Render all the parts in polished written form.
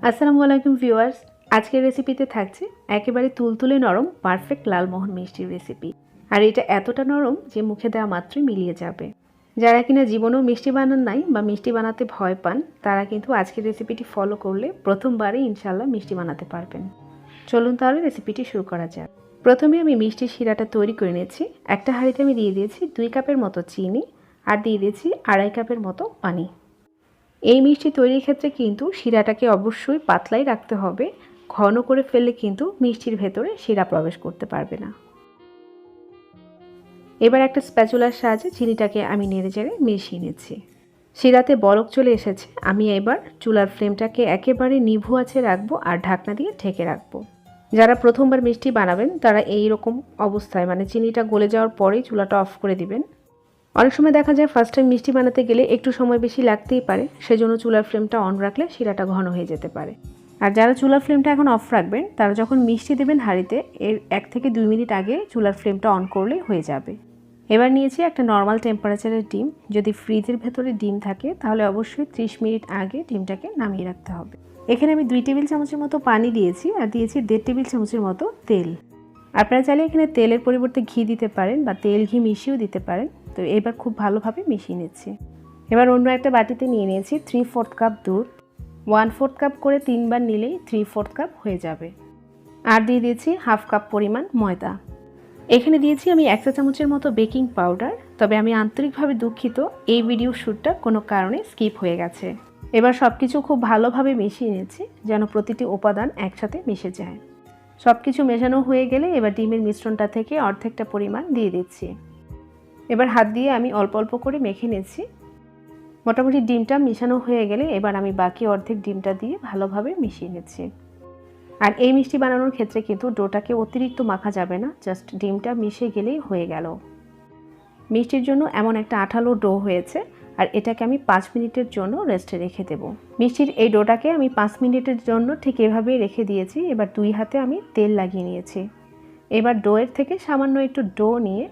আসসালামু আলাইকুম ভিউয়ার্স, আজকের রেসিপিতে থাকছে একেবারে তুলতুলে নরম পারফেক্ট লালমোহন মিষ্টির রেসিপি। আর এটা এতটা নরম যে মুখে দেওয়া মাত্রই মিলিয়ে যাবে। যারা কিনা জীবনেও মিষ্টি বানান নাই বা মিষ্টি বানাতে ভয় পান, তারা কিন্তু আজকের রেসিপিটি ফলো করলে প্রথমবারই ইনশাল্লাহ মিষ্টি বানাতে পারবেন। চলুন তাহলে রেসিপিটি শুরু করা যাক। প্রথমে আমি মিষ্টির শিরাটা তৈরি করে নিয়েছি। একটা হাঁড়িতে আমি দিয়ে দিয়েছি 2 কাপের মতো চিনি আর দিয়ে দিয়েছি 2.5 কাপের মতো পানি। এই মিষ্টি তৈরির ক্ষেত্রে কিন্তু শিরাটাকে অবশ্যই পাতলাই রাখতে হবে। ঘন করে ফেললে কিন্তু মিষ্টির ভেতরে শিরা প্রবেশ করতে পারবে না। এবার একটা স্প্যাচুলার সাহায্যে চিনিটাকে আমি নেড়েচেড়ে মিশিয়ে নিচ্ছি। শিরাতে বলক চলে এসেছে। আমি এবার চুলার ফ্লেমটাকে একেবারে নিভু আঁচে রাখবো আর ঢাকনা দিয়ে ঢেকে রাখবো। যারা প্রথমবার মিষ্টি বানাবেন তারা এই রকম অবস্থায় মানে চিনিটা গলে যাওয়ার পরেই চুলাটা অফ করে দিবেন। অনেক সময় দেখা যায় ফার্স্ট টাইম মিষ্টি বানাতে গেলে একটু সময় বেশি লাগতেই পারে, সেজন্য চুলার ফ্লেমটা অন রাখলে শিরাটা ঘন হয়ে যেতে পারে। আর যারা চুলার ফ্লেমটা এখন অফ রাখবেন তারা যখন মিষ্টি দেবেন হাঁড়িতে এর 1 থেকে 2 মিনিট আগে চুলার ফ্লেমটা অন করলে হয়ে যাবে। এবার নিয়েছি একটা নর্মাল টেম্পারেচারের ডিম। যদি ফ্রিজের ভেতরে ডিম থাকে তাহলে অবশ্যই 30 মিনিট আগে ডিমটাকে নামিয়ে রাখতে হবে। এখানে আমি 2 টেবিল চামচের মতো পানি দিয়েছি আর দিয়েছি 1.5 টেবিল চামচের মতো তেল। আপনারা চাইলে এখানে তেলের পরিবর্তে ঘি দিতে পারেন বা তেল ঘি মিশিয়েও দিতে পারেন। তো এবার খুব ভালোভাবে মিশিয়ে নিচ্ছি। এবার অন্য একটা বাটিতে নিয়ে নিয়েছি 3/4 কাপ দুধ। 1/4 কাপ করে 3 বার নিলেই 3/4 কাপ হয়ে যাবে। আর দিয়ে দিয়েছি 1/2 কাপ পরিমাণ ময়দা। এখানে দিয়েছি আমি 1 চা চামচের মতো বেকিং পাউডার। তবে আমি আন্তরিকভাবে দুঃখিত, এই ভিডিও শ্যুটটা কোনো কারণে স্কিপ হয়ে গেছে। এবার সব কিছু খুব ভালোভাবে মিশিয়ে নিচ্ছি যেন প্রতিটি উপাদান একসাথে মিশে যায়। সব কিছু মেশানো হয়ে গেলে এবার ডিমের মিশ্রণটা থেকে অর্ধেকটা পরিমাণ দিয়ে দিচ্ছি। এবার হাত দিয়ে আমি অল্প অল্প করে মেখে নিচ্ছি। মোটামুটি ডিমটা মিশানো হয়ে গেলে এবার আমি বাকি অর্ধেক ডিমটা দিয়ে ভালোভাবে মিশিয়ে নিচ্ছি। আর এই মিষ্টি বানানোর ক্ষেত্রে কিন্তু ডোটাকে অতিরিক্ত মাখা যাবে না, জাস্ট ডিমটা মিশে গেলেই হয়ে গেল। মিষ্টির জন্য এমন একটা আঠালো ডো হয়েছে আর এটাকে আমি 5 মিনিটের জন্য রেস্টে রেখে দেব। মিষ্টির এই ডোটাকে আমি 5 মিনিটের জন্য ঠিক এভাবেই রেখে দিয়েছি। এবার 2 হাতে আমি তেল লাগিয়ে নিয়েছি। এবার ডোয়ের থেকে সামান্য একটু ডো নিয়ে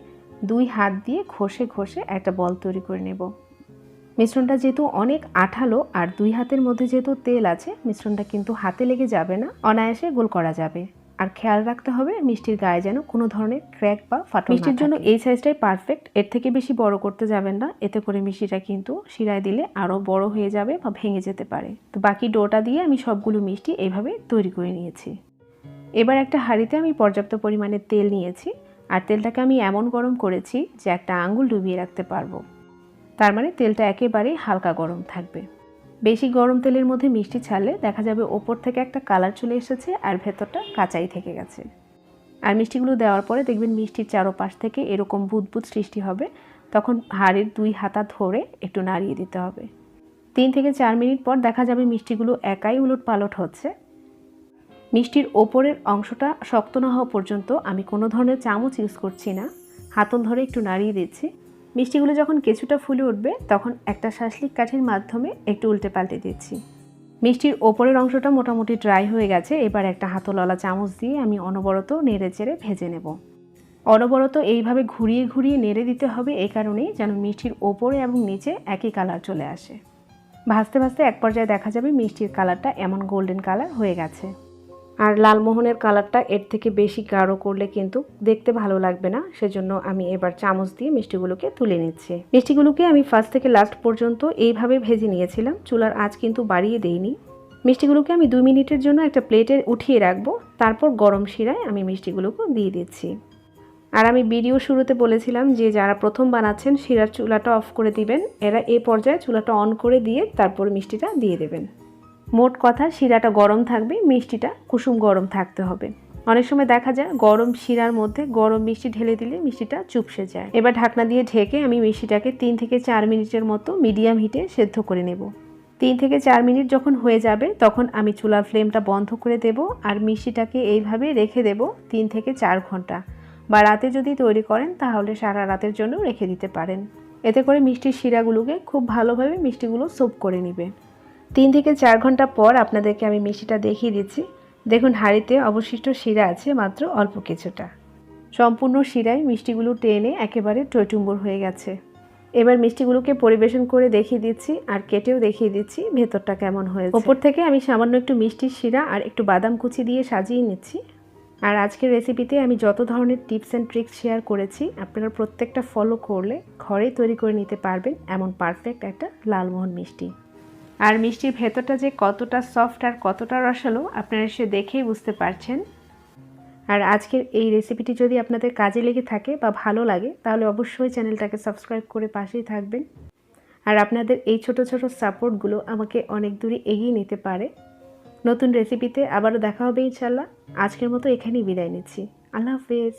2 হাত দিয়ে ঘষে ঘষে একটা বল তৈরি করে নেব। মিশ্রণটা যেহেতু অনেক আঠালো আর 2 হাতের মধ্যে যেহেতু তেল আছে, মিশ্রণটা কিন্তু হাতে লেগে যাবে না, অনায়াসে গোল করা যাবে। আর খেয়াল রাখতে হবে মিষ্টির গায়ে যেন কোনো ধরনের ক্র্যাক বা ফাটল না থাকে। মিষ্টির জন্য এই সাইজটাই পারফেক্ট, এর থেকে বেশি বড় করতে যাবেন না, এতে করে মিষ্টিটা কিন্তু শিরায় দিলে আরও বড় হয়ে যাবে বা ভেঙে যেতে পারে। তো বাকি ডোটা দিয়ে আমি সবগুলো মিষ্টি এইভাবে তৈরি করে নিয়েছি। এবার একটা হাঁড়িতে আমি পর্যাপ্ত পরিমাণে তেল নিয়েছি আর তেলটাকে আমি এমন গরম করেছি যে একটা আঙ্গুল ডুবিয়ে রাখতে পারবো। তার মানে তেলটা একেবারেই হালকা গরম থাকবে। বেশি গরম তেলের মধ্যে মিষ্টি ছাড়লে দেখা যাবে ওপর থেকে একটা কালার চলে এসেছে আর ভেতরটা কাঁচাই থেকে গেছে। আর মিষ্টিগুলো দেওয়ার পরে দেখবেন মিষ্টির চারপাশ থেকে এরকম বুদবুদ সৃষ্টি হবে, তখন হাঁড়ির 2 হাতা ধরে একটু নাড়িয়ে দিতে হবে। 3 থেকে 4 মিনিট পর দেখা যাবে মিষ্টিগুলো একাই উলট পালট হচ্ছে। মিষ্টির ওপরের অংশটা শক্ত না হওয়া পর্যন্ত আমি কোনো ধরনের চামচ ইউজ করছি না, হাতল ধরে একটু নাড়িয়ে দিচ্ছি। মিষ্টিগুলো যখন কিছুটা ফুলে উঠবে তখন একটা শাঁসলিক কাঠির মাধ্যমে একটু উল্টে পাল্টে দিচ্ছি। মিষ্টির ওপরের অংশটা মোটামুটি ড্রাই হয়ে গেছে। এবার একটা হাতলওয়ালা চামচ দিয়ে আমি অনবরত নেড়ে চেড়ে ভেজে নেব। অনবরত এইভাবে ঘুরিয়ে ঘুরিয়ে নেড়ে দিতে হবে, এই কারণেই যেন মিষ্টির ওপরে এবং নিচে একই কালার চলে আসে। ভাজতে ভাজতে এক পর্যায়ে দেখা যাবে মিষ্টির কালারটা এমন গোল্ডেন কালার হয়ে গেছে। আর লালমোহনের কালারটা এর থেকে বেশি গাঢ় করলে কিন্তু দেখতে ভালো লাগবে না, সেজন্য আমি এবার চামচ দিয়ে মিষ্টিগুলোকে তুলে নিচ্ছি। মিষ্টিগুলোকে আমি ফার্স্ট থেকে লাস্ট পর্যন্ত এইভাবে ভেজে নিয়েছিলাম, চুলার আঁচ কিন্তু বাড়িয়ে দেইনি। মিষ্টিগুলোকে আমি 2 মিনিটের জন্য একটা প্লেটে উঠিয়ে রাখবো, তারপর গরম শিরায় আমি মিষ্টিগুলোকে দিয়ে দিচ্ছি। আর আমি ভিডিও শুরুতে বলেছিলাম যে যারা প্রথম বানাচ্ছেন শিরার চুলাটা অফ করে দিবেন, এরা এই পর্যায়ে চুলাটা অন করে দিয়ে তারপর মিষ্টিটা দিয়ে দেবেন। মোট কথা শিরাটা গরম থাকবে, মিষ্টিটা কুসুম গরম থাকতে হবে। অনেক সময় দেখা যায় গরম শিরার মধ্যে গরম মিষ্টি ঢেলে দিলে মিষ্টিটা চুপসে যায়। এবার ঢাকনা দিয়ে ঢেকে আমি মিষ্টিটাকে 3 থেকে 4 মিনিটের মতো মিডিয়াম হিটে সেদ্ধ করে নেব। 3 থেকে 4 মিনিট যখন হয়ে যাবে তখন আমি চুলার ফ্লেমটা বন্ধ করে দেব আর মিষ্টিটাকে এইভাবে রেখে দেব 3 থেকে 4 ঘন্টা। বা রাতে যদি তৈরি করেন তাহলে সারা রাতের জন্য রেখে দিতে পারেন। এতে করে মিষ্টির শিরাগুলোকে খুব ভালোভাবে মিষ্টিগুলো সোপ করে নেবে। 3 থেকে 4 ঘন্টা পর আপনাদেরকে আমি মিষ্টিটা দেখিয়ে দিচ্ছি। দেখুন হাঁড়িতে অবশিষ্ট শিরা আছে মাত্র অল্প কিছুটা। সম্পূর্ণ শিরায় মিষ্টিগুলো টেনে একেবারে টইটুম্বুর হয়ে গেছে। এবার মিষ্টিগুলোকে পরিবেশন করে দেখিয়ে দিচ্ছি আর কেটেও দেখিয়ে দিচ্ছি ভেতরটা কেমন হয়েছে। ওপর থেকে আমি সামান্য একটু মিষ্টির শিরা আর একটু বাদাম কুচি দিয়ে সাজিয়ে নিচ্ছি। আর আজকের রেসিপিতে আমি যত ধরনের টিপস অ্যান্ড ট্রিক্স শেয়ার করেছি আপনারা প্রত্যেকটা ফলো করলে ঘরেই তৈরি করে নিতে পারবেন এমন পারফেক্ট একটা লালমোহন মিষ্টি। আর মিষ্টির ভেতরটা যে কতটা সফট আর কতটা রসালো আপনারা সে দেখেই বুঝতে পারছেন। আর আজকের এই রেসিপিটি যদি আপনাদের কাজে লেগে থাকে বা ভালো লাগে তাহলে অবশ্যই চ্যানেলটাকে সাবস্ক্রাইব করে পাশেই থাকবেন। আর আপনাদের এই ছোট ছোট সাপোর্টগুলো আমাকে অনেক দূরে এগিয়ে নিতে পারে। নতুন রেসিপিতে আবারও দেখা হবে ইনশাল্লাহ। আজকের মতো এখানেই বিদায় নিচ্ছি। আল্লাহ হাফেজ।